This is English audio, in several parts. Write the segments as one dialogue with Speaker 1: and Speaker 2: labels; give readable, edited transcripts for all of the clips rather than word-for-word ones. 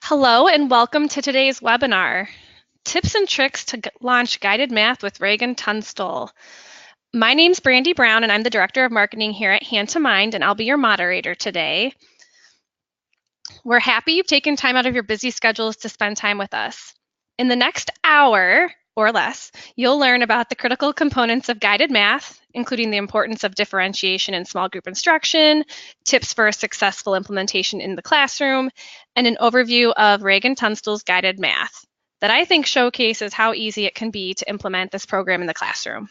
Speaker 1: Hello and welcome to today's webinar, Tips and Tricks to Launch Guided Math with Reagan Tunstall. My name's Brandy Brown and I'm the Director of Marketing here at Hand to Mind, and I'll be your moderator today. We're happy you've taken time out of your busy schedules to spend time with us. In the next hour or less, you'll learn about the critical components of guided math, including the importance of differentiation in small group instruction, tips for a successful implementation in the classroom, and an overview of Reagan Tunstall's guided math that I think showcases how easy it can be to implement this program in the classroom.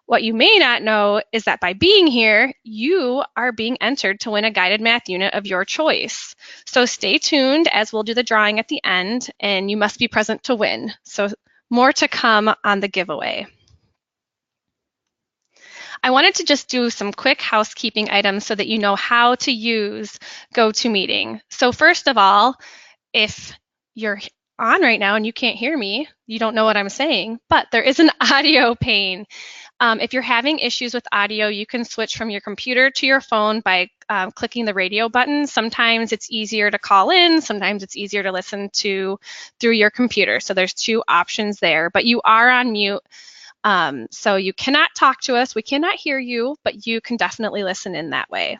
Speaker 1: What you may not know is that by being here, you are being entered to win a guided math unit of your choice. So stay tuned as we'll do the drawing at the end, and you must be present to win. So more to come on the giveaway. I wanted to just do some quick housekeeping items so that you know how to use GoToMeeting. So first of all, if you're on right now and you can't hear me, you don't know what I'm saying, but there is an audio pane. If you're having issues with audio, you can switch from your computer to your phone by clicking the radio button. Sometimes it's easier to call in, sometimes it's easier to listen to through your computer. So there's two options there, but you are on mute. So you cannot talk to us, we cannot hear you, but you can definitely listen in that way.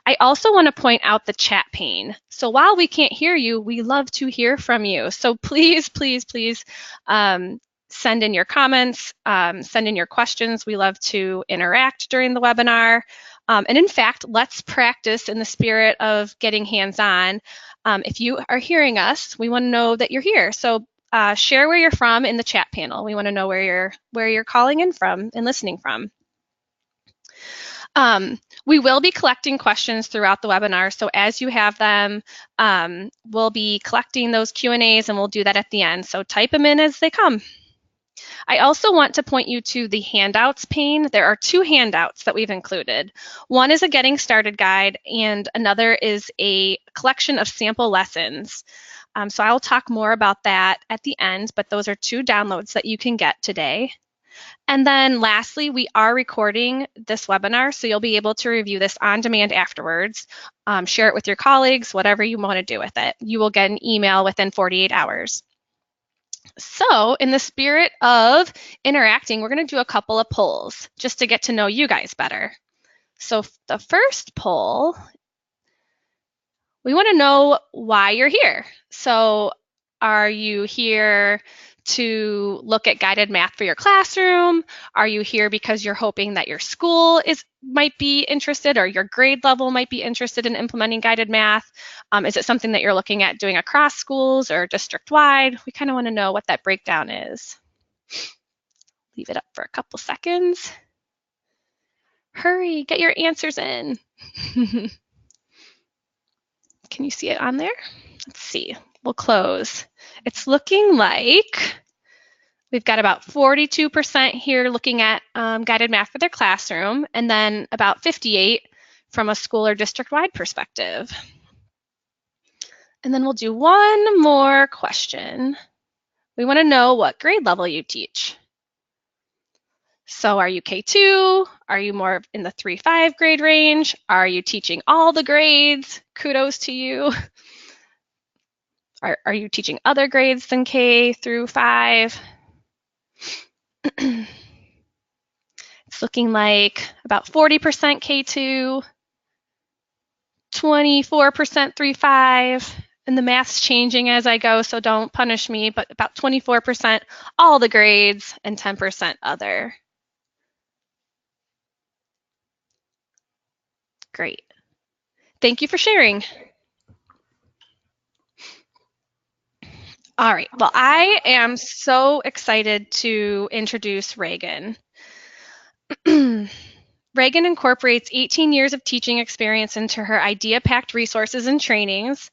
Speaker 1: I also want to point out the chat pane. So while we can't hear you, we love to hear from you. So please, please, please send in your comments, send in your questions. We love to interact during the webinar. And in fact, let's practice in the spirit of getting hands-on. If you are hearing us, we want to know that you're here. So share where you're from in the chat panel. We want to know where you're calling in from and listening from. We will be collecting questions throughout the webinar, so as you have them, we'll be collecting those Q&As and we'll do that at the end, so type them in as they come. I also want to point you to the handouts pane. There are two handouts that we've included. One is a getting started guide and another is a collection of sample lessons. So I'll talk more about that at the end, but those are two downloads that you can get today. And then lastly, we are recording this webinar, so you'll be able to review this on demand afterwards, share it with your colleagues, whatever you want to do with it. You will get an email within 48 hours. So in the spirit of interacting, we're going to do a couple of polls just to get to know you guys better. So the first poll, we want to know why you're here. So are you here to look at guided math for your classroom? Are you here because you're hoping that your school might be interested or your grade level might be interested in implementing guided math? Is it something that you're looking at doing across schools or district-wide? We kind of want to know what that breakdown is. Leave it up for a couple seconds. Hurry, get your answers in. Can you see it on there? Let's see. We'll close. It's looking like we've got about 42% here looking at guided math for their classroom, and then about 58% from a school or district-wide perspective. And then we'll do one more question. We want to know what grade level you teach. So are you K2? Are you more in the 3-5 grade range? Are you teaching all the grades? Kudos to you. Are you teaching other grades than K through 5? It's looking like about 40% K2, 24% 3-5, and the math's changing as I go, so don't punish me, but about 24% all the grades and 10% other. Great. Thank you for sharing. All right, well, I am so excited to introduce Reagan. Reagan incorporates 18 years of teaching experience into her idea-packed resources and trainings.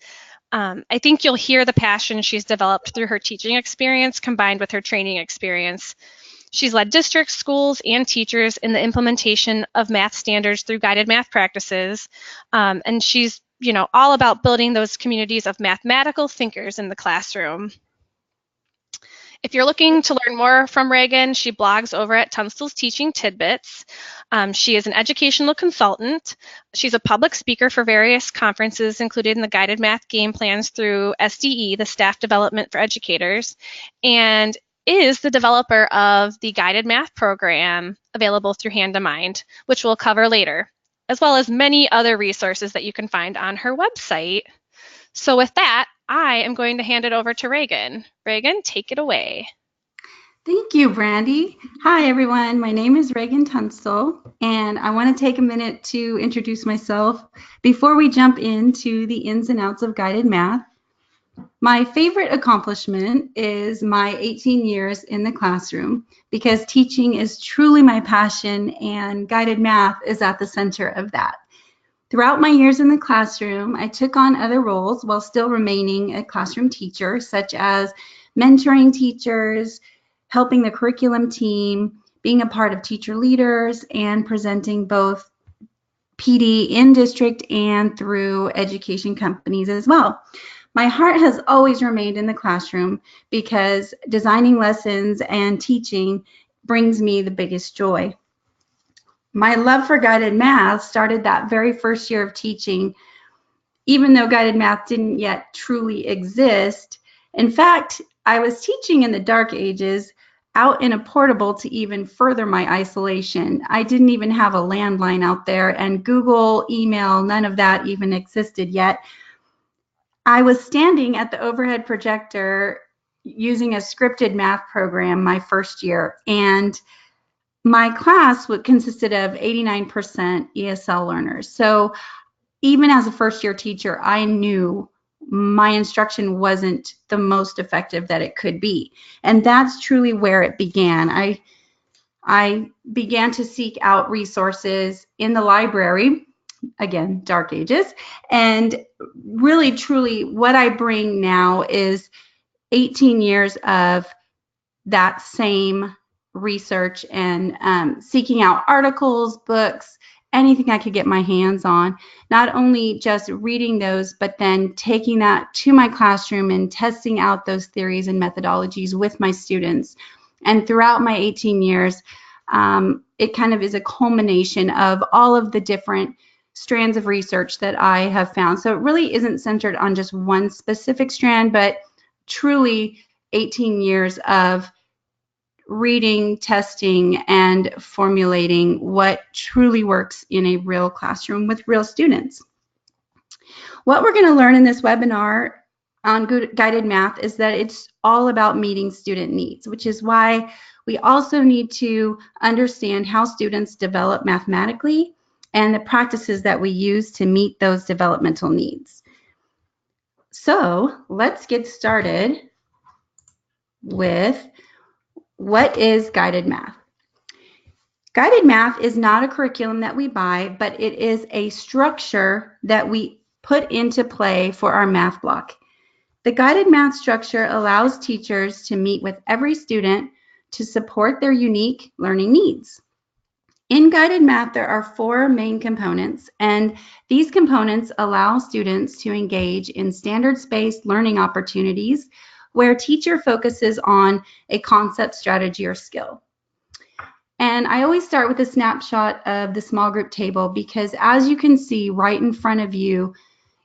Speaker 1: I think you'll hear the passion she's developed through her teaching experience combined with her training experience. She's led districts, schools, and teachers in the implementation of math standards through guided math practices, and she's all about building those communities of mathematical thinkers in the classroom. If you're looking to learn more from Reagan, she blogs over at Tunstall's Teaching Tidbits. She is an educational consultant. She's a public speaker for various conferences, including the Guided Math Game Plans through SDE, the Staff Development for Educators, and is the developer of the Guided Math program available through Hand to Mind, which we'll cover later, as well as many other resources that you can find on her website. So with that, I am going to hand it over to Reagan. Reagan, take it away.
Speaker 2: Thank you, Brandy. Hi, everyone. My name is Reagan Tunstall, and I want to take a minute to introduce myself before we jump into the ins and outs of guided math. My favorite accomplishment is my 18 years in the classroom, because teaching is truly my passion, and guided math is at the center of that. Throughout my years in the classroom, I took on other roles while still remaining a classroom teacher, such as mentoring teachers, helping the curriculum team, being a part of teacher leaders, and presenting both PD in district and through education companies as well. My heart has always remained in the classroom because designing lessons and teaching brings me the biggest joy. My love for guided math started that very first year of teaching, even though guided math didn't yet truly exist. In fact, I was teaching in the dark ages out in a portable to even further my isolation. I didn't even have a landline out there, and Google, email, none of that even existed yet. I was standing at the overhead projector using a scripted math program my first year, and my class consisted of 89% ESL learners. So even as a first year teacher, I knew my instruction wasn't the most effective that it could be. And that's truly where it began. I began to seek out resources in the library, again, dark ages, and really, truly what I bring now is 18 years of that same research and seeking out articles, books, anything I could get my hands on, not only just reading those, but then taking that to my classroom and testing out those theories and methodologies with my students. And throughout my 18 years, it kind of is a culmination of all of the different strands of research that I have found. So it really isn't centered on just one specific strand, but truly 18 years of reading, testing, and formulating what truly works in a real classroom with real students. What we're going to learn in this webinar on guided math is that it's all about meeting student needs, which is why we also need to understand how students develop mathematically and the practices that we use to meet those developmental needs. So let's get started with what is guided math. Guided math is not a curriculum that we buy, but it is a structure that we put into play for our math block. The guided math structure allows teachers to meet with every student to support their unique learning needs. In guided math, there are 4 main components, and these components allow students to engage in standards-based learning opportunities where teacher focuses on a concept, strategy, or skill. And I always start with a snapshot of the small group table because as you can see right in front of you,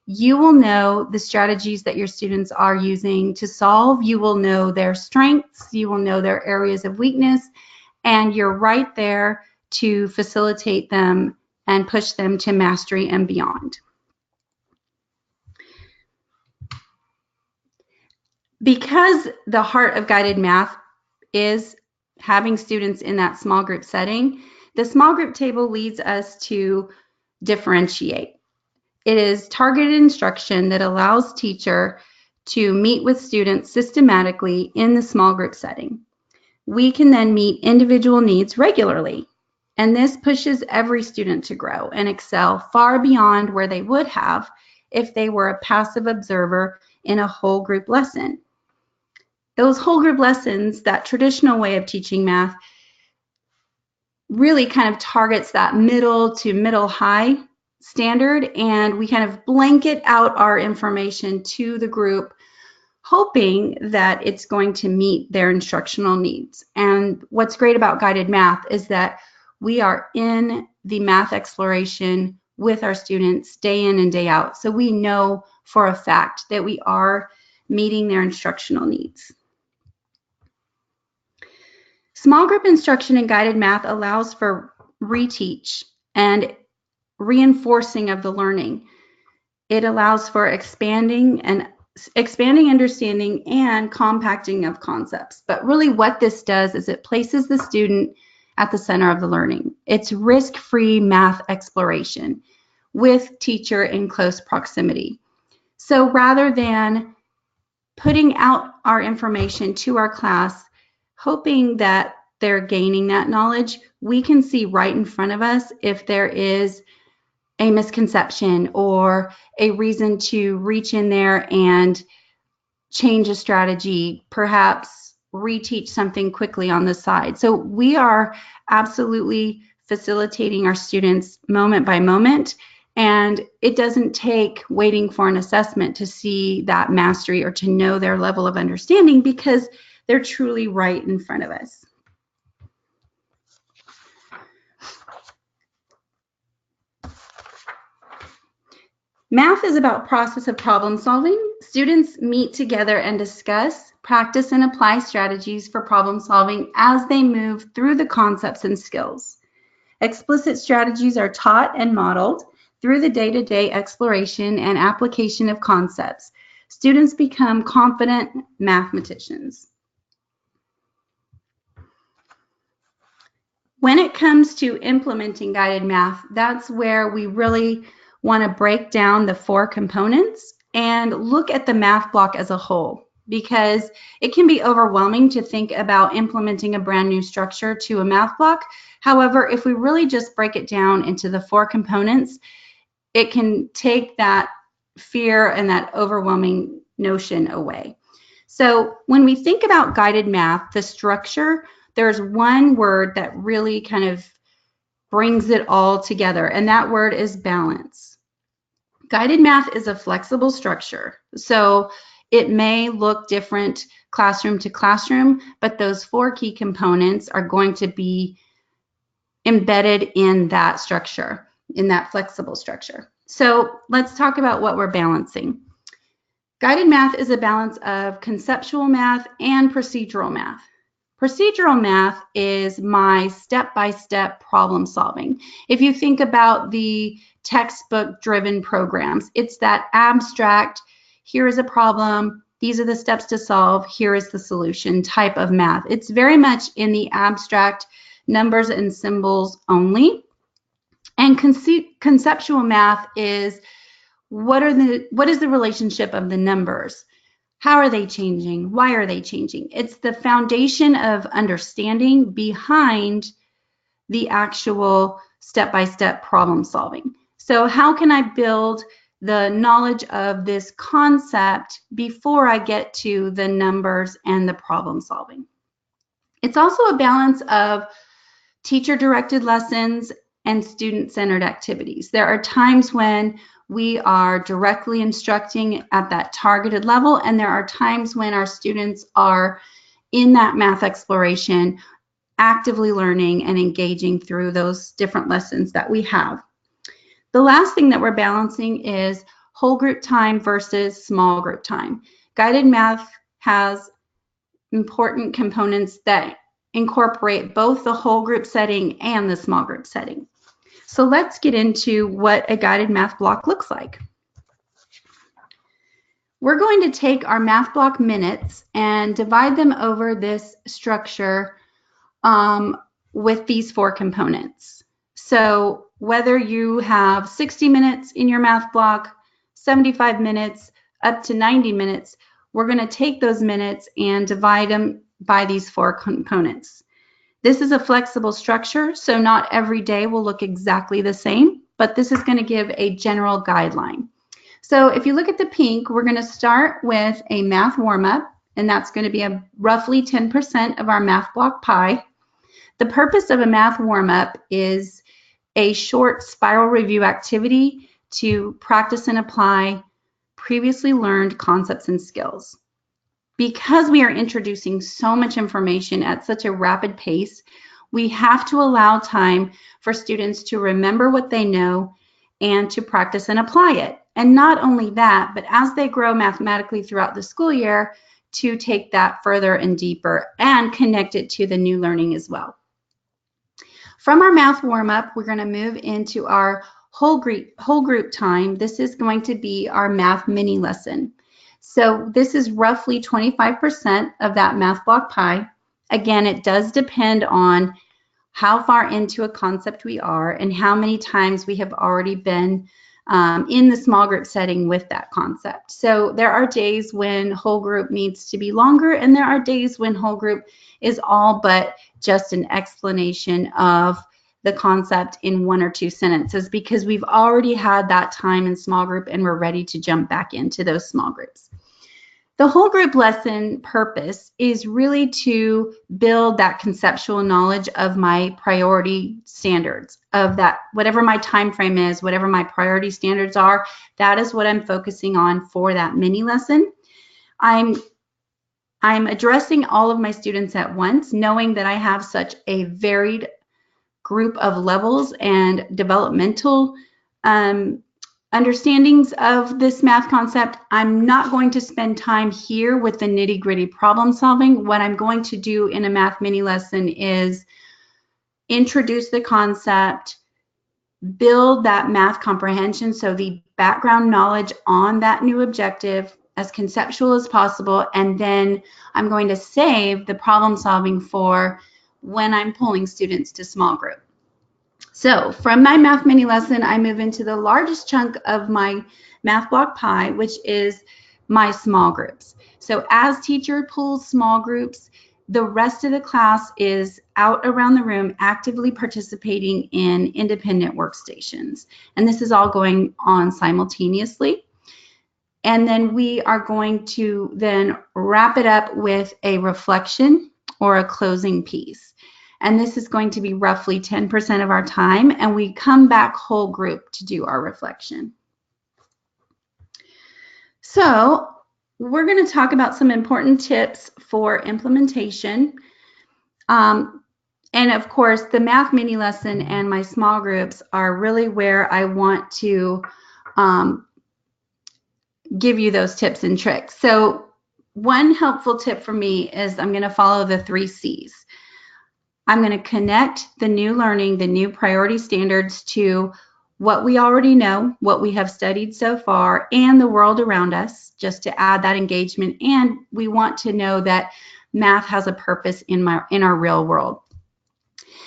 Speaker 2: you will know the strategies that your students are using to solve. You will know their strengths, you will know their areas of weakness, and you're right there to facilitate them and push them to mastery and beyond. Because the heart of guided math is having students in that small group setting, the small group table leads us to differentiate. It is targeted instruction that allows teacher to meet with students systematically in the small group setting. We can then meet individual needs regularly, and this pushes every student to grow and excel far beyond where they would have if they were a passive observer in a whole group lesson. Those whole group lessons, that traditional way of teaching math, really kind of targets that middle to middle high standard, and we kind of blanket out our information to the group, hoping that it's going to meet their instructional needs. And what's great about guided math is that we are in the math exploration with our students day in and day out. So we know for a fact that we are meeting their instructional needs. Small group instruction in guided math allows for reteach and reinforcing of the learning. It allows for expanding understanding and compacting of concepts. But really what this does is it places the student at the center of the learning. It's risk-free math exploration with teacher in close proximity. So rather than putting out our information to our class, hoping that they're gaining that knowledge, we can see right in front of us if there is a misconception or a reason to reach in there and change a strategy, perhaps reteach something quickly on the side. So we are absolutely facilitating our students moment by moment, and it doesn't take waiting for an assessment to see that mastery or to know their level of understanding because they're truly right in front of us. Math is about process of problem solving. Students meet together and discuss, practice, and apply strategies for problem solving as they move through the concepts and skills. Explicit strategies are taught and modeled through the day-to-day exploration and application of concepts. Students become confident mathematicians. When it comes to implementing guided math, that's where we really want to break down the 4 components and look at the math block as a whole, because it can be overwhelming to think about implementing a brand new structure to a math block. However, if we really just break it down into the 4 components, it can take that fear and that overwhelming notion away. So when we think about guided math, the structure, there's one word that really kind of brings it all together, and that word is balance. Guided math is a flexible structure, so it may look different classroom to classroom, but those 4 key components are going to be embedded in that structure, in that flexible structure. So let's talk about what we're balancing. Guided math is a balance of conceptual math and procedural math. Procedural math is my step-by-step problem solving. If you think about the textbook-driven programs, it's that abstract, here is a problem, these are the steps to solve, here is the solution type of math. It's very much in the abstract numbers and symbols only. And conceptual math is what is the relationship of the numbers? How are they changing? Why are they changing? It's the foundation of understanding behind the actual step-by-step problem solving. So how can I build the knowledge of this concept before I get to the numbers and the problem solving? It's also a balance of teacher-directed lessons and student-centered activities. There are times when we are directly instructing at that targeted level, and there are times when our students are in that math exploration, actively learning and engaging through those different lessons that we have. The last thing that we're balancing is whole group time versus small group time. Guided math has important components that incorporate both the whole group setting and the small group setting. So let's get into what a guided math block looks like. We're going to take our math block minutes and divide them over this structure with these 4 components. So whether you have 60 minutes in your math block, 75 minutes, up to 90 minutes, we're going to take those minutes and divide them by these 4 components. This is a flexible structure, so not every day will look exactly the same, but this is going to give a general guideline. So if you look at the pink, we're going to start with a math warm-up, and that's going to be roughly 10% of our math block pie. The purpose of a math warm-up is a short spiral review activity to practice and apply previously learned concepts and skills. because we are introducing so much information at such a rapid pace, we have to allow time for students to remember what they know and to practice and apply it. And not only that, but as they grow mathematically throughout the school year, to take that further and deeper and connect it to the new learning as well. From our math warm-up, we're going to move into our whole group time. This is going to be our math mini lesson. So this is roughly 25% of that math block pie. Again, it does depend on how far into a concept we are and how many times we have already been in the small group setting with that concept. So there are days when whole group needs to be longer, and there are days when whole group is all but just an explanation of the concept in 1 or 2 sentences, because we've already had that time in small group and we're ready to jump back into those small groups. The whole group lesson purpose is really to build that conceptual knowledge of my priority standards, of that, whatever my time frame is, whatever my priority standards are, that is what I'm focusing on for that mini lesson. I'm addressing all of my students at once, knowing that I have such a varied group of levels and developmental understandings of this math concept. I'm not going to spend time here with the nitty-gritty problem solving. What I'm going to do in a math mini lesson is introduce the concept, build that math comprehension, so the background knowledge on that new objective as conceptual as possible, and then I'm going to save the problem solving for when I'm pulling students to small group. So from my math mini lesson, I move into the largest chunk of my math block pie, which is my small groups. So as teacher pulls small groups, the rest of the class is out around the room actively participating in independent workstations. And this is all going on simultaneously. And then we are going to then wrap it up with a reflection or a closing piece. And this is going to be roughly 10% of our time, and we come back whole group to do our reflection. So we're going to talk about some important tips for implementation. And of course, the math mini lesson and my small groups are really where I want to give you those tips and tricks. So one helpful tip for me is I'm going to follow the 3 C's. I'm going to connect the new learning, the new priority standards, to what we already know, what we have studied so far, and the world around us, just to add that engagement. And we want to know that math has a purpose in our real world.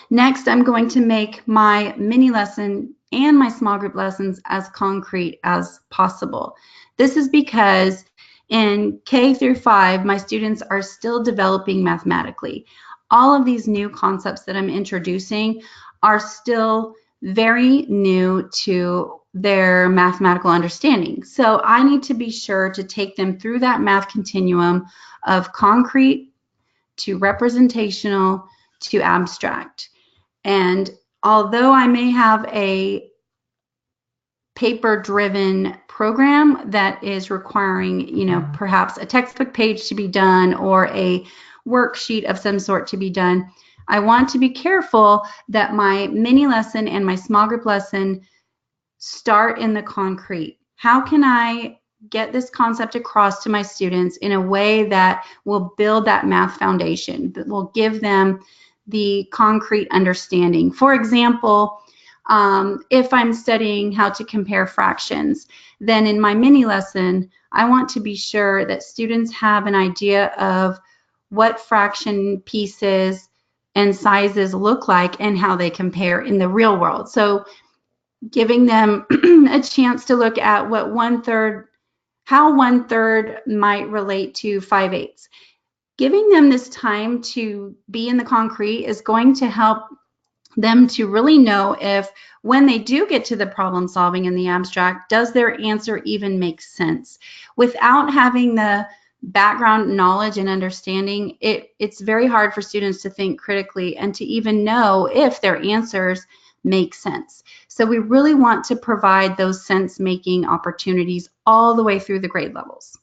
Speaker 2: Next, I'm going to make my mini lesson and my small group lessons as concrete as possible. This is because in K through 5, my students are still developing mathematically. All of these new concepts that I'm introducing are still very new to their mathematical understanding. So I need to be sure to take them through that math continuum of concrete to representational to abstract. And although I may have a paper-driven program that is requiring, perhaps a textbook page to be done or a worksheet of some sort to be done, I want to be careful that my mini lesson and my small group lesson start in the concrete. How can I get this concept across to my students in a way that will build that math foundation, that will give them the concrete understanding? For example, if I'm studying how to compare fractions, then in my mini lesson, I want to be sure that students have an idea of what fraction pieces and sizes look like and how they compare in the real world. So giving them a chance to look at what how 1/3 might relate to 5/8. Giving them this time to be in the concrete is going to help them to really know if, when they do get to the problem solving in the abstract, does their answer even make sense? Without having the background knowledge and understanding, it's very hard for students to think critically and to even know if their answers make sense. So we really want to provide those sense-making opportunities all the way through the grade levels.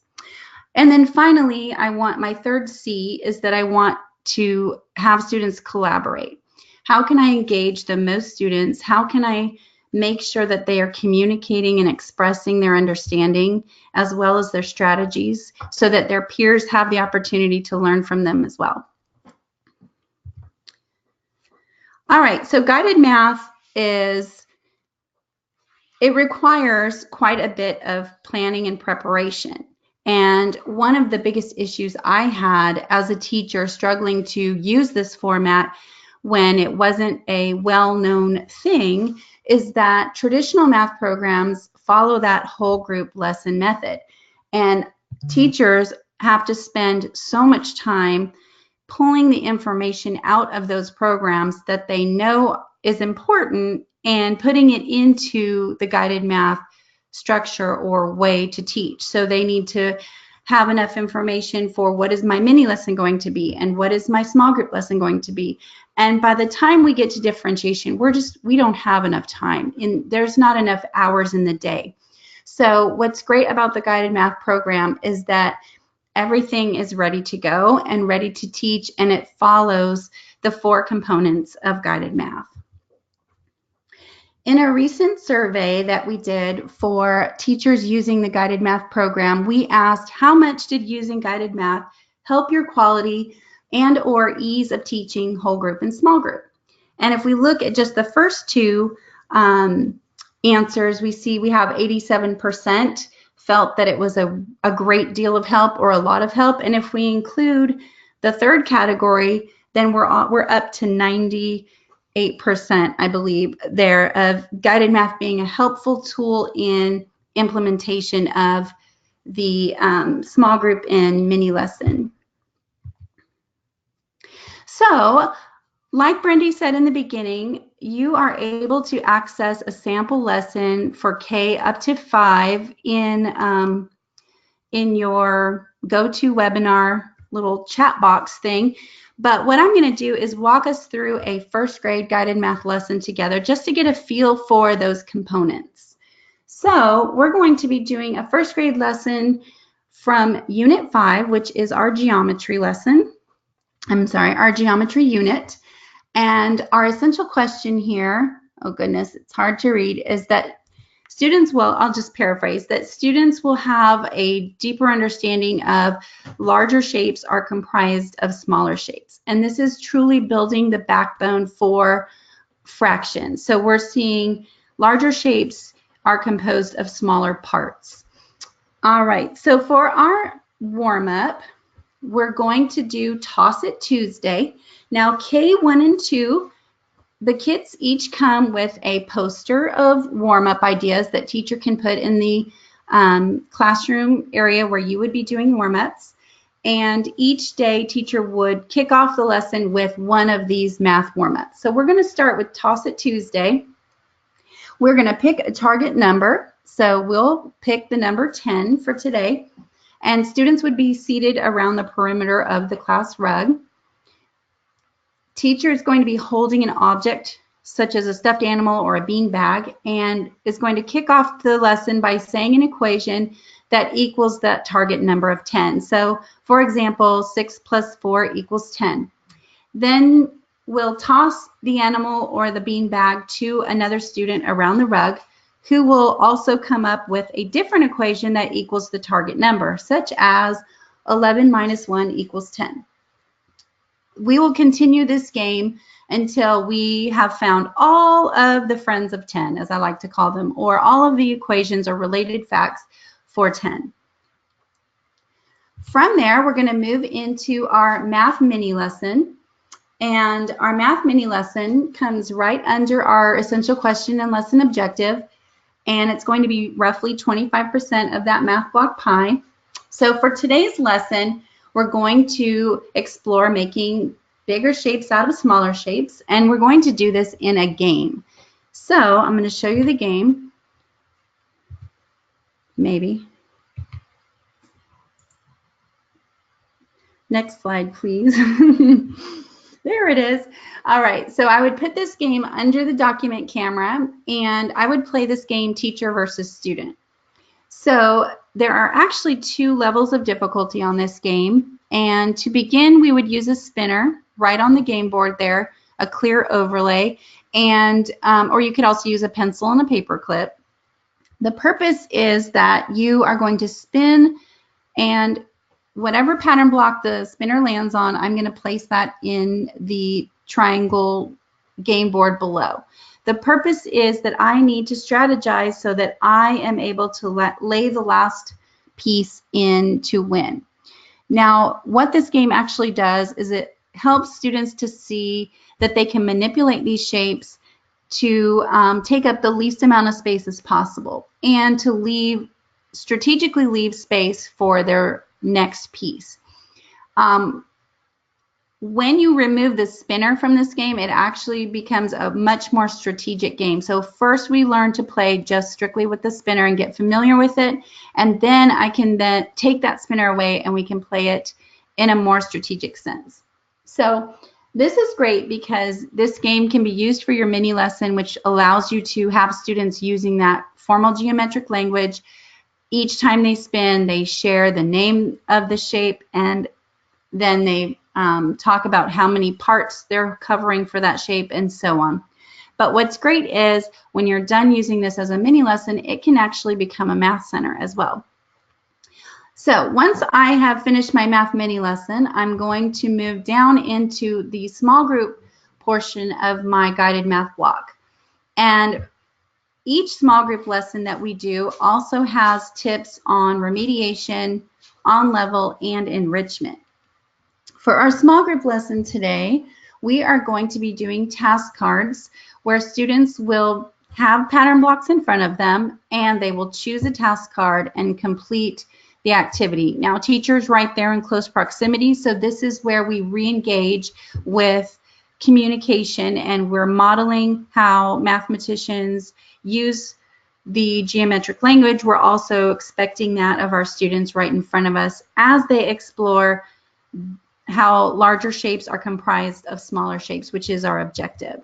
Speaker 2: And then finally, my third C is that I want to have students collaborate. How can I engage the most students? How can I make sure that they are communicating and expressing their understanding as well as their strategies so that their peers have the opportunity to learn from them as well? All right, so guided math it requires quite a bit of planning and preparation. And one of the biggest issues I had as a teacher struggling to use this format when it wasn't a well-known thing is that traditional math programs follow that whole group lesson method. And teachers have to spend so much time pulling the information out of those programs that they know is important and putting it into the guided math structure or way to teach. So they need to have enough information for what is my mini lesson going to be and what is my small group lesson going to be. And by the time we get to differentiation, we don't have enough time. There's not enough hours in the day. So what's great about the guided math program is that everything is ready to go and ready to teach, and it follows the 4 components of guided math. In a recent survey that we did for teachers using the guided math program, we asked how much did using guided math help your quality and or ease of teaching whole group and small group. And if we look at just the first 2 answers, we see we have 87% felt that it was a great deal of help or a lot of help. And if we include the third category, then we're up to 98%, I believe, there of guided math being a helpful tool in implementation of the small group and mini lesson. So, like Brendy said in the beginning, you are able to access a sample lesson for K up to 5 in your GoToWebinar little chat box thing. But what I'm going to do is walk us through a first grade guided math lesson together just to get a feel for those components. So we're going to be doing a first grade lesson from Unit 5, which is our geometry lesson. Our geometry unit. And our essential question here, oh goodness, it's hard to read, is that students will, I'll just paraphrase, that students will have a deeper understanding of larger shapes are comprised of smaller shapes. And this is truly building the backbone for fractions. So we're seeing larger shapes are composed of smaller parts. All right, so for our warm-up, we're going to do Toss It Tuesday. Now, K1 and 2, the kits each come with a poster of warm-up ideas that teacher can put in the classroom area where you would be doing warm-ups. And each day, teacher would kick off the lesson with one of these math warm-ups. So we're going to start with Toss It Tuesday. We're going to pick a target number. So we'll pick the number 10 for today. And students would be seated around the perimeter of the class rug. Teacher is going to be holding an object such as a stuffed animal or a bean bag and is going to kick off the lesson by saying an equation that equals that target number of 10. So, for example, 6 plus 4 equals 10. Then we'll toss the animal or the bean bag to another student around the rug who will also come up with a different equation that equals the target number, such as 11 minus 1 equals 10. We will continue this game until we have found all of the friends of 10, as I like to call them, or all of the equations or related facts for 10. From there, we're going to move into our math mini lesson. And our math mini lesson comes right under our essential question and lesson objective. And it's going to be roughly 25% of that math block pie. So for today's lesson, we're going to explore making bigger shapes out of smaller shapes, and we're going to do this in a game. So I'm going to show you the game. Maybe. Next slide, please. There it is. All right, so I would put this game under the document camera, and I would play this game teacher versus student. So there are actually 2 levels of difficulty on this game. And to begin, we would use a spinner right on the game board there, a clear overlay, and or you could also use a pencil and a paper clip. The purpose is that you are going to spin, and whatever pattern block the spinner lands on, I'm going to place that in the triangle game board below. The purpose is that I need to strategize so that I am able to lay the last piece in to win. Now, what this game actually does is it helps students to see that they can manipulate these shapes to take up the least amount of space as possible and to strategically leave space for their next piece. When you remove the spinner from this game, it actually becomes a much more strategic game. So first we learn to play just strictly with the spinner and get familiar with it, and then I can then take that spinner away and we can play it in a more strategic sense. So this is great because this game can be used for your mini lesson, which allows you to have students using that formal geometric language. Each time they spin, they share the name of the shape, and then they talk about how many parts they're covering for that shape and so on. But what's great is when you're done using this as a mini lesson, it can actually become a math center as well. So once I have finished my math mini lesson, I'm going to move down into the small group portion of my guided math block. And each small group lesson that we do also has tips on remediation, on level, and enrichment. For our small group lesson today, we are going to be doing task cards where students will have pattern blocks in front of them and they will choose a task card and complete the activity. Now, teachers right there in close proximity, so this is where we re-engage with communication and we're modeling how mathematicians use the geometric language. We're also expecting that of our students right in front of us as they explore how larger shapes are comprised of smaller shapes, which is our objective.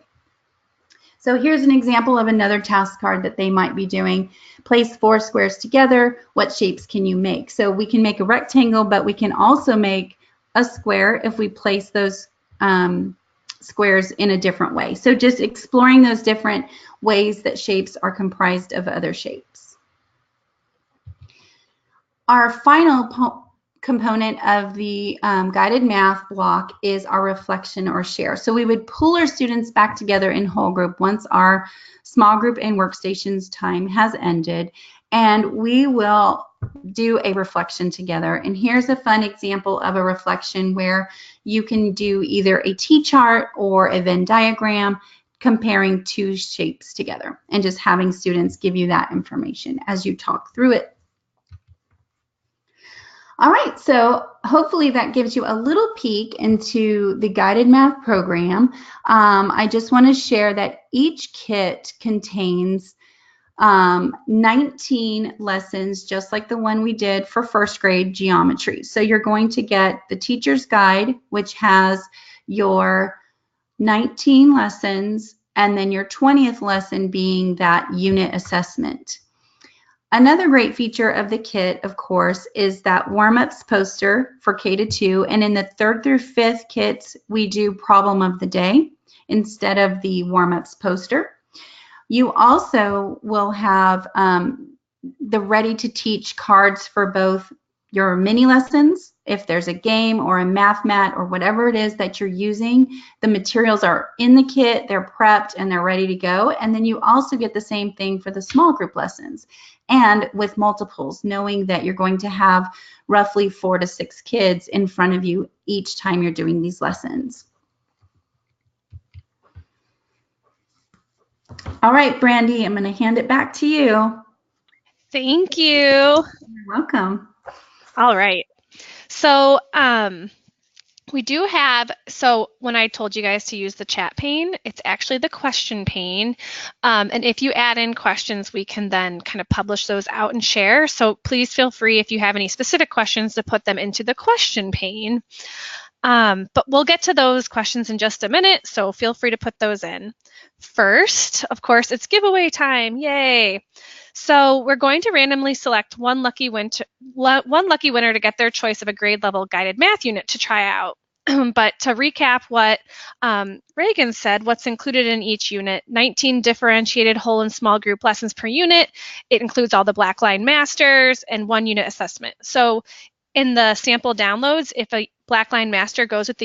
Speaker 2: So here's an example of another task card that they might be doing. Place 4 squares together. What shapes can you make? So we can make a rectangle, but we can also make a square if we place those squares in a different way. So just exploring those different ways that shapes are comprised of other shapes. Our final component of the guided math block is our reflection or share. So we would pull our students back together in whole group once our small group and workstations time has ended, and we will do a reflection together. And here's a fun example of a reflection where you can do either a T-chart or a Venn diagram comparing 2 shapes together and just having students give you that information as you talk through it. All right, so hopefully that gives you a little peek into the guided math program. I just want to share that each kit contains 19 lessons, just like the one we did for first grade geometry. So you're going to get the teacher's guide, which has your 19 lessons, and then your 20th lesson being that unit assessment. Another great feature of the kit, of course, is that warm-ups poster for K-2, and in the 3rd through 5th kits, we do problem of the day instead of the warm-ups poster. You also will have the ready-to-teach cards for both your mini lessons. If there's a game or a math mat or whatever it is that you're using, the materials are in the kit, they're prepped, and they're ready to go. And then you also get the same thing for the small group lessons. And with multiples, knowing that you're going to have roughly 4 to 6 kids in front of you each time you're doing these lessons. All right, Brandy, I'm going to hand it back to you.
Speaker 1: Thank you.
Speaker 2: You're welcome.
Speaker 1: All right. So we do have, so when I told you guys to use the chat pane, it's actually the question pane. And if you add in questions, we can then kind of publish those out and share. So please feel free, if you have any specific questions, to put them into the question pane. But we'll get to those questions in just a minute, so feel free to put those in. First, of course, it's giveaway time. Yay! So we're going to randomly select one lucky winner to get their choice of a grade level guided math unit to try out. But to recap what Reagan said, what's included in each unit: 19 differentiated whole and small group lessons per unit. It includes all the Blackline masters and 1 unit assessment. So in the sample downloads, if a Blackline master goes with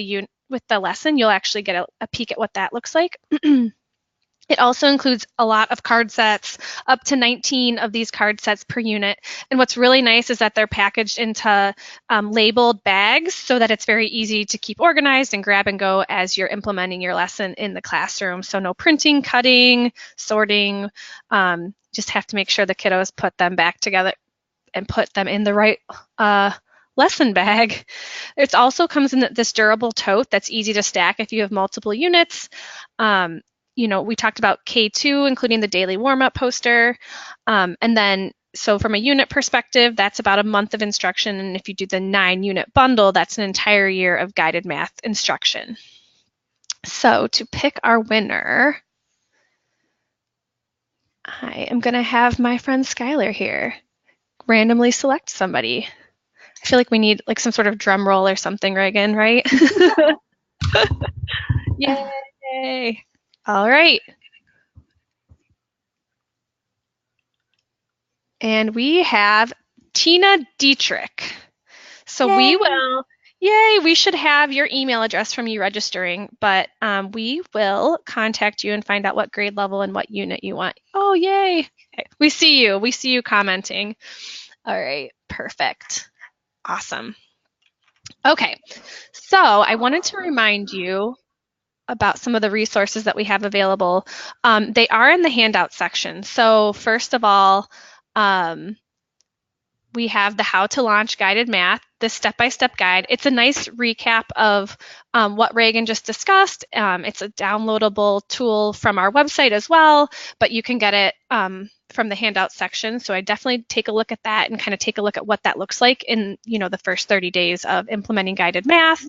Speaker 1: the lesson, you'll actually get a peek at what that looks like. It also includes a lot of card sets, up to 19 of these card sets per unit. And what's really nice is that they're packaged into labeled bags so that it's very easy to keep organized and grab and go as you're implementing your lesson in the classroom. So no printing, cutting, sorting. Just have to make sure the kiddos put them back together and put them in the right lesson bag. It also comes in this durable tote that's easy to stack if you have multiple units. We talked about K2, including the daily warm-up poster. And then, so from a unit perspective, that's about a month of instruction. And if you do the 9-unit bundle, that's an entire year of guided math instruction. So to pick our winner, I am going to have my friend Skylar here randomly select somebody. I feel like we need like some sort of drum roll or something, Reagan, right? Yay! All right. And we have Tina Dietrich. So
Speaker 2: Yay.
Speaker 1: we should have your email address from you registering, but we will contact you and find out what grade level and what unit you want. Oh, yay. Okay. We see you commenting. All right, perfect. Awesome. Okay, so I wanted to remind you about some of the resources that we have available. They are in the handout section. So first of all, we have the How to Launch Guided Math, the step-by-step guide. It's a nice recap of what Reagan just discussed. It's a downloadable tool from our website as well, but you can get it from the handout section. So I definitely take a look at that and kind of take a look at what that looks like in the first 30 days of implementing guided math.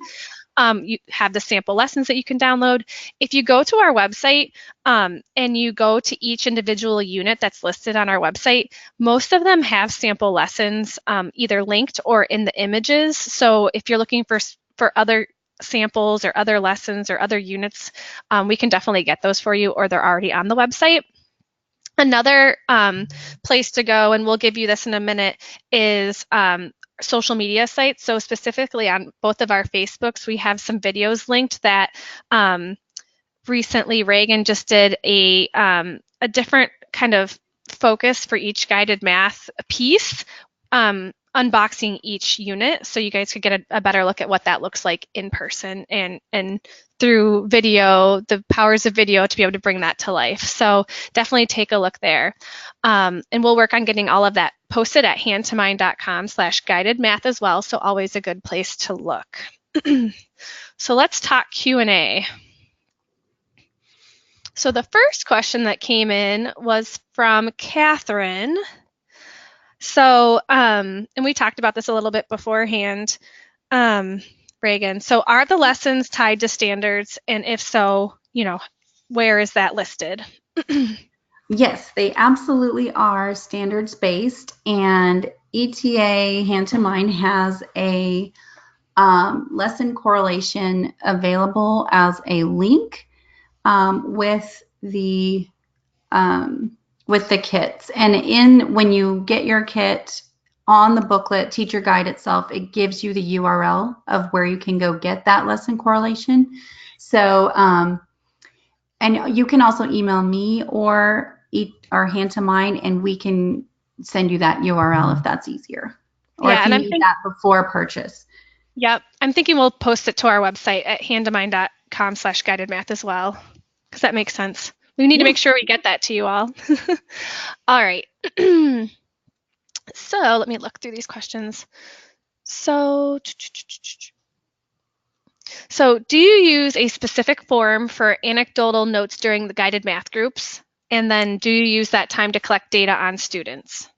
Speaker 1: You have the sample lessons that you can download. If you go to our website and you go to each individual unit that's listed on our website, most of them have sample lessons either linked or in the images. So if you're looking for other samples or other lessons or other units, we can definitely get those for you, or they're already on the website. Another place to go, and we'll give you this in a minute, is social media sites. So specifically on both of our Facebooks, we have some videos linked that recently Reagan just did a different kind of focus for each guided math piece, unboxing each unit, so you guys could get a better look at what that looks like in person and through video, the powers of video to be able to bring that to life. So definitely take a look there. And we'll work on getting all of that posted at handtomind.com/guided math as well. So always a good place to look. So let's talk Q&A. So the first question that came in was from Catherine. So, and we talked about this a little bit beforehand, Reagan. So are the lessons tied to standards? And if so, where is that listed?
Speaker 2: Yes, they absolutely are standards based, and ETA Hand to Mind has a lesson correlation available as a link with the kits. And when you get your kit, on the booklet, teacher guide itself, it gives you the URL of where you can go get that lesson correlation. So, and you can also email me or Hand to Mind, and we can send you that URL if that's easier. Or if you need that before purchase.
Speaker 1: Yep. I'm thinking we'll post it to our website at handtomind.com/guided math as well, because that makes sense. We need to make sure we get that to you all. All right. So let me look through these questions. So do you use a specific form for anecdotal notes during the guided math groups? And then do you use that time to collect data on students?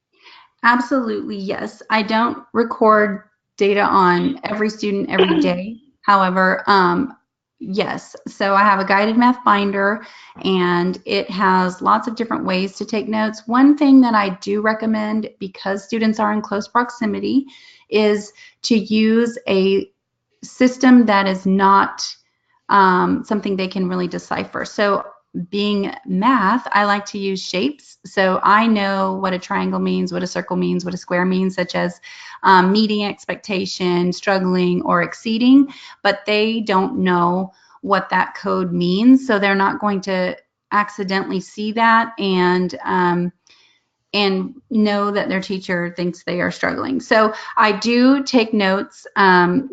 Speaker 2: Absolutely, yes. I don't record data on every student every day. However, Yes, so I have a guided math binder and it has lots of different ways to take notes. One thing that I do recommend, because students are in close proximity, is to use a system that is not something they can really decipher. So being math, I like to use shapes. So I know what a triangle means, what a circle means, what a square means, such as meeting expectation, struggling, or exceeding, but they don't know what that code means. So they're not going to accidentally see that and know that their teacher thinks they are struggling. So I do take notes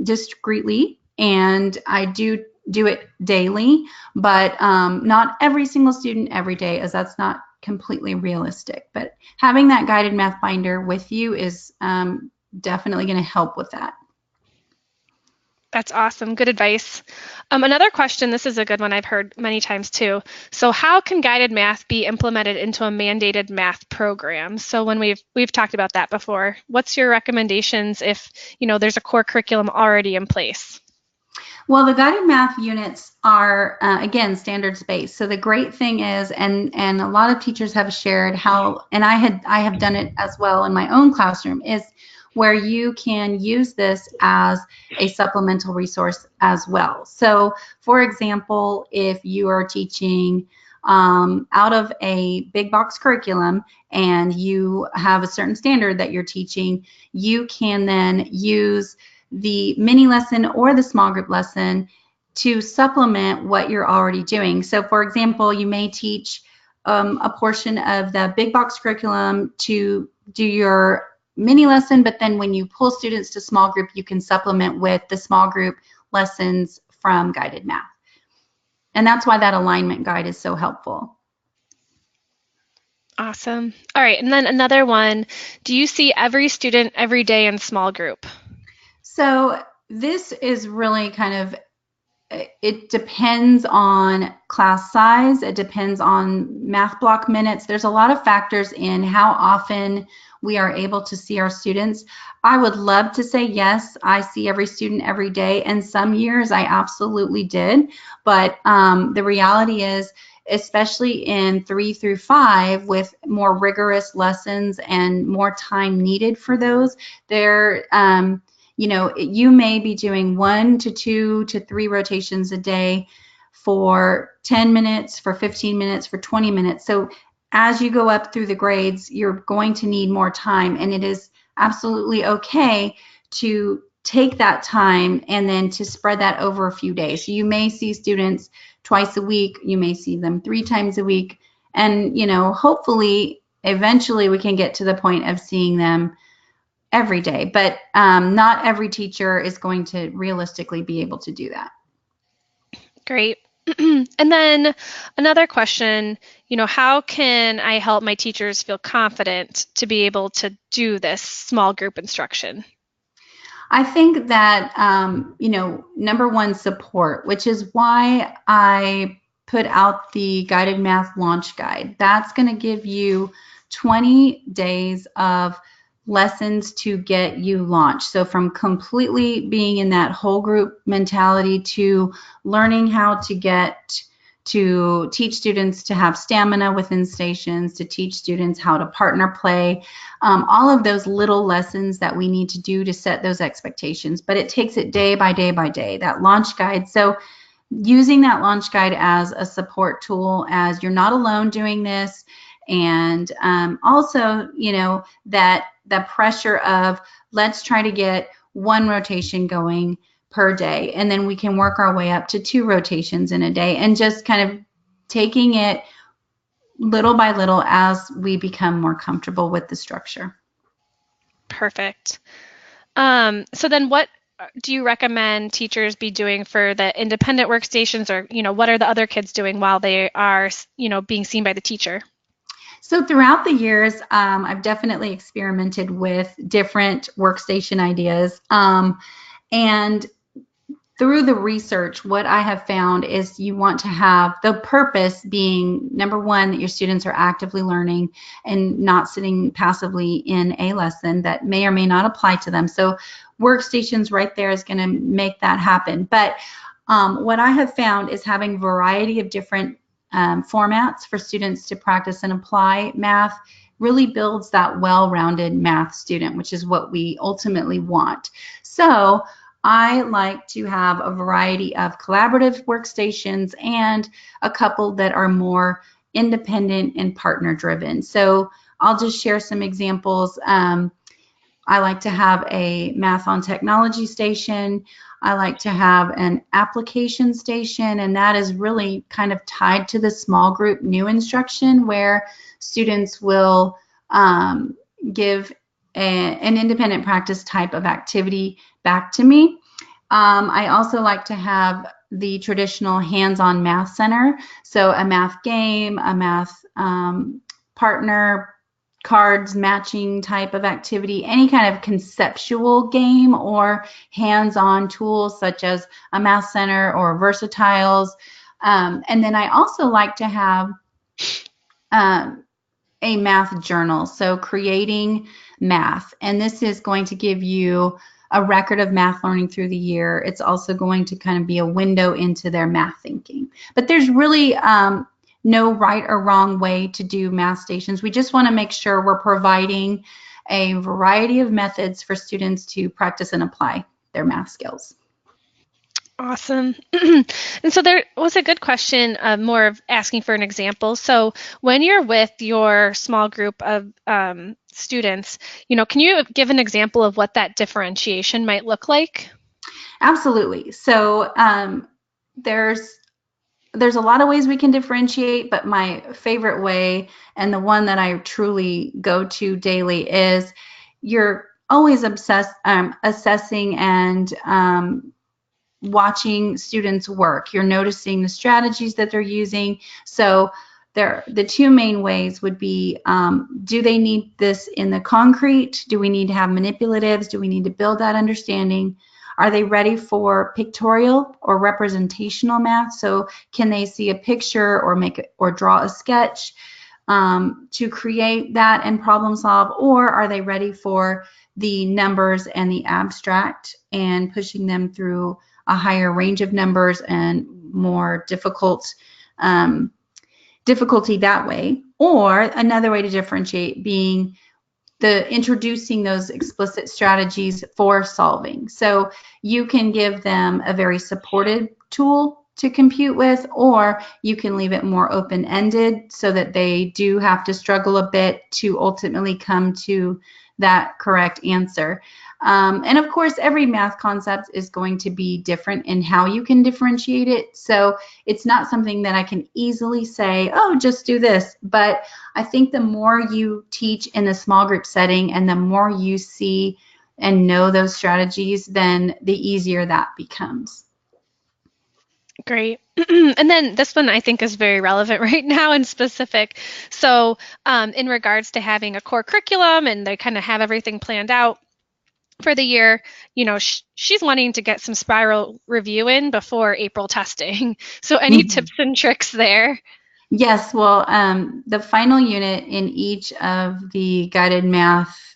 Speaker 2: discreetly, and I do it daily, but not every single student every day, as that's not completely realistic. But having that guided math binder with you is definitely going to help with that.
Speaker 1: That's awesome. Good advice. Another question, this is a good one I've heard many times too. So how can guided math be implemented into a mandated math program? So when we've talked about that before, what's your recommendations if, there's a core curriculum already in place?
Speaker 2: Well, the guided math units are, again, standards based. So the great thing is, and a lot of teachers have shared how, and I have done it as well in my own classroom, is where you can use this as a supplemental resource as well. So, for example, if you are teaching out of a big box curriculum and you have a certain standard that you're teaching, you can then use the mini lesson or the small group lesson to supplement what you're already doing. So for example, you may teach a portion of the big box curriculum to do your mini lesson, but then when you pull students to small group, you can supplement with the small group lessons from guided math. And that's why that alignment guide is so helpful.
Speaker 1: Awesome. All right, and then another one, do you see every student every day in small group?
Speaker 2: So this is really kind of, it depends on class size. It depends on math block minutes. There's a lot of factors in how often we are able to see our students. I would love to say, yes, I see every student every day. And some years I absolutely did. But the reality is, especially in 3 through 5 with more rigorous lessons and more time needed for those, you may be doing 1 to 2 to 3 rotations a day for 10 minutes, for 15 minutes, for 20 minutes. So as you go up through the grades, you're going to need more time, and it is absolutely okay to take that time and then to spread that over a few days. So you may see students twice a week, you may see them 3 times a week, and hopefully eventually we can get to the point of seeing them every day, but not every teacher is going to realistically be able to do that.
Speaker 1: Great. And then another question, how can I help my teachers feel confident to be able to do this small group instruction?
Speaker 2: I think that, number one, support, which is why I put out the guided math launch guide. That's going to give you 20 days of lessons to get you launched. So from completely being in that whole group mentality to learning how to teach students to have stamina within stations, to teach students how to partner play, all of those little lessons that we need to do to set those expectations. But it takes it day by day by day, that launch guide. So using that launch guide as a support tool, as you're not alone doing this, and also, that the pressure of let's try to get 1 rotation going per day, and then we can work our way up to 2 rotations in a day, and just kind of taking it little by little as we become more comfortable with the structure.
Speaker 1: Perfect. So then what do you recommend teachers be doing for the independent workstations, or, what are the other kids doing while they are, being seen by the teacher?
Speaker 2: So throughout the years, I've definitely experimented with different workstation ideas. And through the research, what I have found is you want to have the purpose being, number one, that your students are actively learning and not sitting passively in a lesson that may or may not apply to them. So workstations right there is going to make that happen. But What I have found is having a variety of different formats for students to practice and apply math really builds that well-rounded math student, which is what we ultimately want. So I like to have a variety of collaborative workstations and a couple that are more independent and partner driven. So I'll just share some examples. I like to have a math on technology station. I like to have an application station, and that is really kind of tied to the small group new instruction where students will give an independent practice type of activity back to me. I also like to have the traditional hands-on math center, so a math game, a math partner, cards matching type of activity, any kind of conceptual game or hands-on tools such as a math center or versatiles. And then I also like to have a math journal, so creating math. And this is going to give you a record of math learning through the year. It's also going to kind of be a window into their math thinking. But there's really no right or wrong way to do math stations. We just want to make sure we're providing a variety of methods for students to practice and apply their math skills.
Speaker 1: Awesome. And so there was a good question, more of asking for an example. So when you're with your small group of students, can you give an example of what that differentiation might look like?
Speaker 2: Absolutely. So there's a lot of ways we can differentiate, but my favorite way and the one that I truly go to daily is you're always assessing and watching students work. You're noticing the strategies that they're using. So the two main ways would be, do they need this in the concrete? Do we need to have manipulatives? Do we need to build that understanding? Are they ready for pictorial or representational math? So can they see a picture or draw a sketch to create that and problem solve? Or are they ready for the numbers and the abstract and pushing them through a higher range of numbers and more difficulty that way? Or another way to differentiate being introducing those explicit strategies for solving. So you can give them a very supported tool to compute with, or you can leave it more open-ended so that they do have to struggle a bit to ultimately come to that correct answer. And of course, every math concept is going to be different in how you can differentiate it. So it's not something that I can easily say, oh, just do this. But I think the more you teach in a small group setting and the more you see and know those strategies, then the easier that becomes.
Speaker 1: Great. And then this one I think is very relevant right now and specific. So in regards to having a core curriculum and they kind of have everything planned out for the year, she's wanting to get some spiral review in before April testing. So any tips and tricks there?
Speaker 2: Yes, well, the final unit in each of the guided math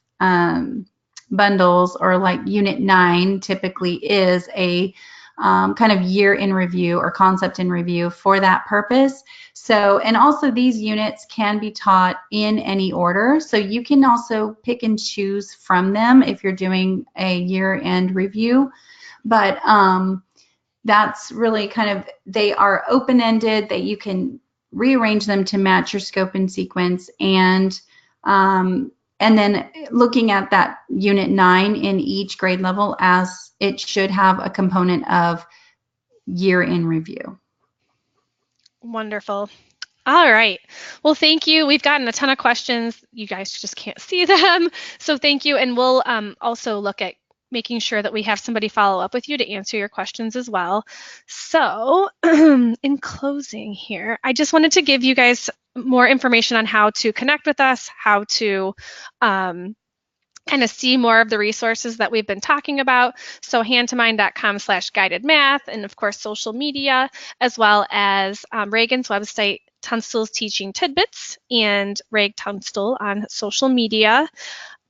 Speaker 2: bundles, or like unit 9 typically is a kind of year in review or concept in review for that purpose. So, and also these units can be taught in any order. So you can also pick and choose from them if you're doing a year-end review. But that's really kind of, they are open-ended, that you can rearrange them to match your scope and sequence. And then looking at that unit 9 in each grade level, as it should have a component of year in review.
Speaker 1: Wonderful. All right. Well, thank you. We've gotten a ton of questions. You guys just can't see them. So thank you. And we'll also look at making sure that we have somebody follow up with you to answer your questions as well. So in closing here, I just wanted to give you guys more information on how to connect with us, how to kind of see more of the resources that we've been talking about. So handtomind.com/guided math, and of course social media, as well as Reagan's website, Tunstall's Teaching Tidbits, and Reg Tunstall on social media.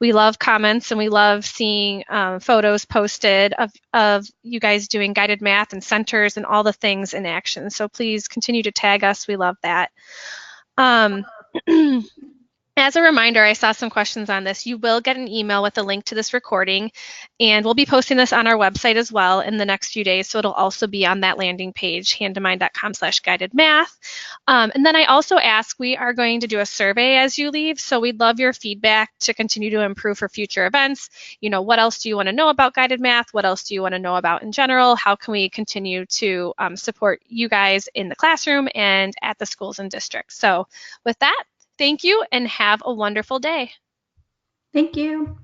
Speaker 1: We love comments and we love seeing photos posted of you guys doing guided math and centers and all the things in action. So please continue to tag us. We love that. As a reminder, I saw some questions on this. You will get an email with a link to this recording, and we'll be posting this on our website as well in the next few days, so it'll also be on that landing page, handtomind.com/guidedmath. And then I also ask, we are going to do a survey as you leave, so we'd love your feedback to continue to improve for future events. You know, what else do you want to know about guided math? What else do you want to know about in general? How can we continue to support you guys in the classroom and at the schools and districts? So with that, thank you and have a wonderful day.
Speaker 2: Thank you.